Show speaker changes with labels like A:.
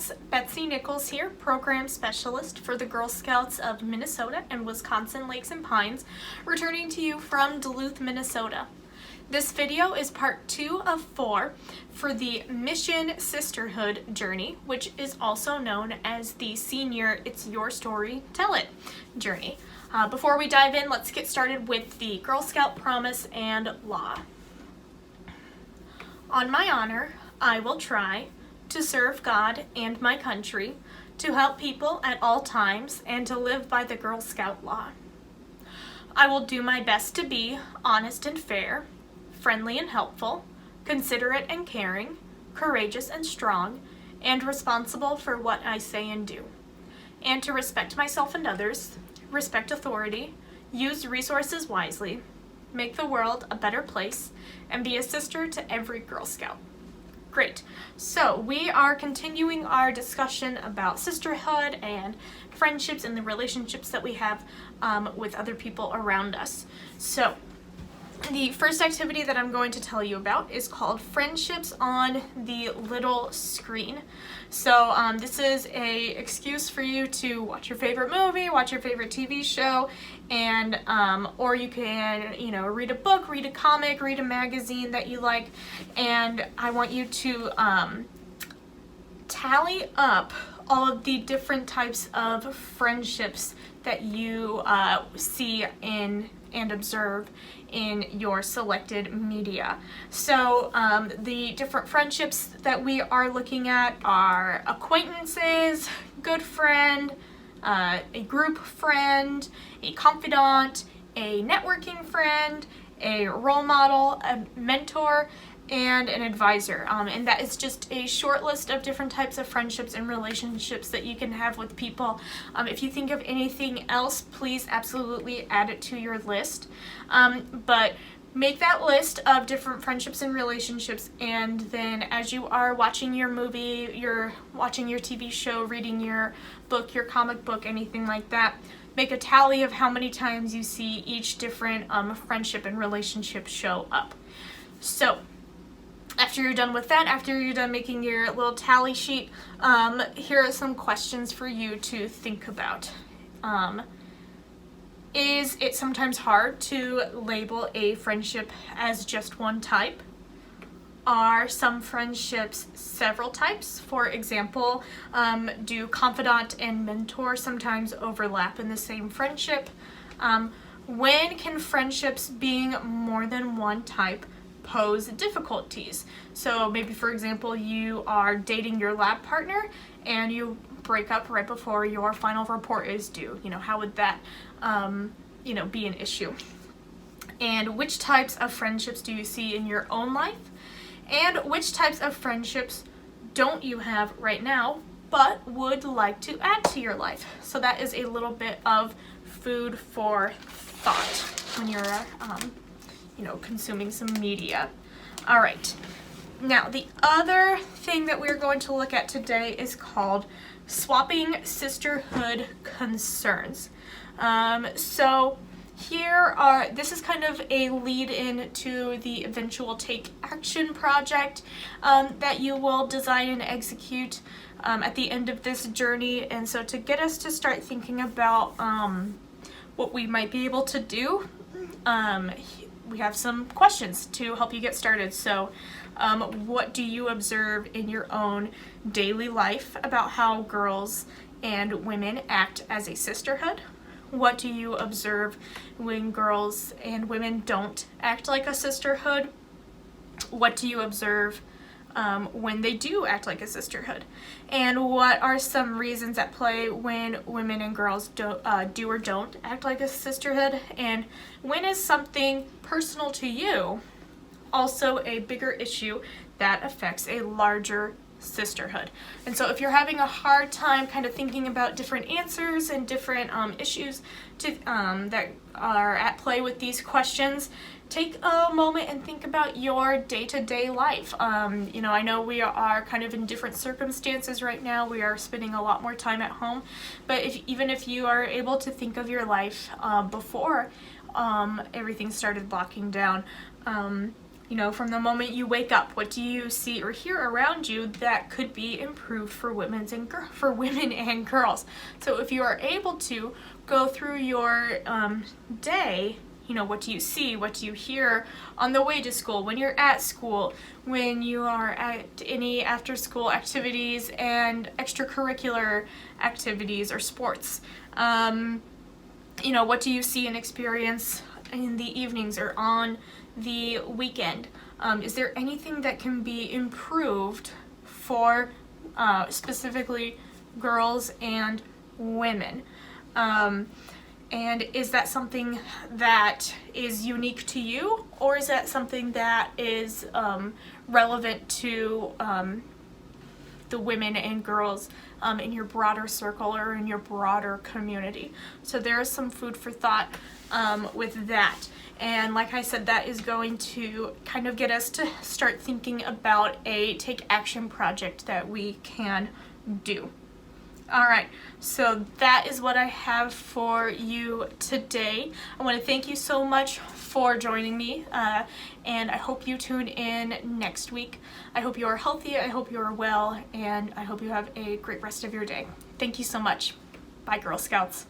A: Scouts. Betsy Nichols here, Program Specialist for the Girl Scouts of Minnesota and Wisconsin Lakes and Pines, returning to you from Duluth, Minnesota. This video is part 2 of 4 for the Mission Sisterhood journey, which is also known as the Senior It's Your Story, Tell It journey. Before we dive in, let's get started with the Girl Scout Promise and Law. On my honor, I will try to serve God and my country, to help people at all times, and to live by the Girl Scout law. I will do my best to be honest and fair, friendly and helpful, considerate and caring, courageous and strong, and responsible for what I say and do. And to respect myself and others, respect authority, use resources wisely, make the world a better place, and be a sister to every Girl Scout. Great. So we are continuing our discussion about sisterhood and friendships and the relationships that we have with other people around us. So the first activity that I'm going to tell you about is called Friendships on the Little Screen. So this is a excuse for you to watch your favorite movie, watch your favorite TV show, and or you can, read a book, read a comic, read a magazine that you like, and I want you to tally up all of the different types of friendships that you see in and observe in your selected media. So the different friendships that we are looking at are acquaintances, good friend, a group friend, a confidant, a networking friend, a role model, a mentor, and an advisor. And that is just a short list of different types of friendships and relationships that you can have with people. If you think of anything else, please absolutely add it to your list. But make that list of different friendships and relationships, and then as you are watching your movie, you're watching your TV show, reading your book, your comic book, anything like that, make a tally of how many times you see each different friendship and relationship show up. So after you're done with that, after you're done making your little tally sheet, here are some questions for you to think about. Is it sometimes hard to label a friendship as just one type? Are some friendships several types? For example, do confidant and mentor sometimes overlap in the same friendship? When can friendships being more than one type pose difficulties? So maybe, for example, you are dating your lab partner and you break up right before your final report is due. How would that be an issue? And which types of friendships do you see in your own life? And which types of friendships don't you have right now but would like to add to your life? So that is a little bit of food for thought when you're consuming some media. All right. Now, the other thing that we're going to look at today is called Swapping Sisterhood Concerns. So this is kind of a lead in to the eventual Take Action project that you will design and execute at the end of this journey. And so to get us to start thinking about what we might be able to do, we have some questions to help you get started. So what do you observe in your own daily life about how girls and women act as a sisterhood? What do you observe when girls and women don't act like a sisterhood? What do you observe when they do act like a sisterhood? And what are some reasons at play when women and girls do or don't act like a sisterhood? And when is something personal to you also a bigger issue that affects a larger sisterhood? And so if you're having a hard time kind of thinking about different answers and different issues that are at play with these questions, take a moment and think about your day-to-day life. I know we are kind of in different circumstances right now. We are spending a lot more time at home, but even if you are able to think of your life before everything started locking down, You know, from the moment you wake up, what do you see or hear around you that could be improved for women and girls? So if you are able to go through your day, you know, what do you see, what do you hear on the way to school, when you're at school, when you are at any after-school activities and extracurricular activities or sports. You know, what do you see and experience in the evenings or on the weekend? Is there anything that can be improved for specifically girls and women? And is that something that is unique to you, or is that something that is relevant to the women and girls in your broader circle or in your broader community? So there is some food for thought with that. And like I said, that is going to kind of get us to start thinking about a take action project that we can do. Alright, so that is what I have for you today. I want to thank you so much for joining me, and I hope you tune in next week. I hope you are healthy, I hope you are well, and I hope you have a great rest of your day. Thank you so much. Bye, Girl Scouts.